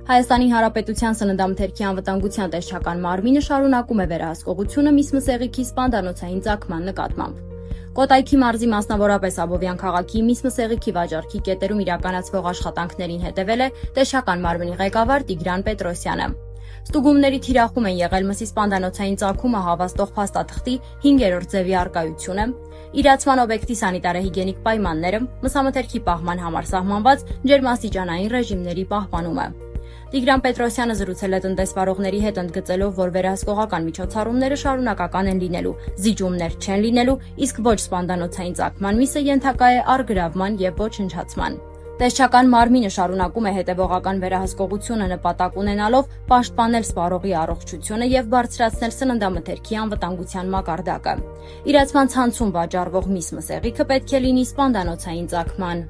Հայաստանի Հանրապետության սննդամթերքի անվտանգության տեսչական մարմինը շարունակում է վերահսկողությունը միս մսեղիքի սպանդանոցային ծագման նկատմամբ։ Կոտայքի մարզի մասնավորապես Աբովյան քաղաքի միս մսեղիքի վաճառքի կետերում իրականացվող աշխատանքներին հետևել է տեսչական մարմնի ղեկավար Տիգրան Պետրոսյանը։ Ստուգումների թիրախում են եղել մսի սպանդանոցային ծագումը հավաստող փաստաթղթի 5-րդ ձևի առկայությունը, իրացման օբյեկտի սանիտարահիգիենիկ պայմանները, մսամթերքի պահման համար սահմանված ջերմաստիճանային ռեժիմների պահպանումը։ Տիգրան Պետրոսյանը զրուցել է տնտեսվարողների հետ, ընդգծելով, որ վերահսկողական միջոցառումները շարունակական են լինելու, զիջումներ չեն լինելու, իսկ ոչ սպանդանոցային ծագման միսը ենթակա է առգրավման եւ ոչնչացման։ Տեսչական մարմինը շարունակում է հետևողական վերահսկողությունը նպատակ ունենալով պաշտպանել սպառողի առողջությունը եւ բարձրացնել սննդամթերքի անվտանգության մակարդակը։ Իրացման ցանցում վաճառվող միս մսեղիքը պետք է լինի սպանդանոցային ծագման։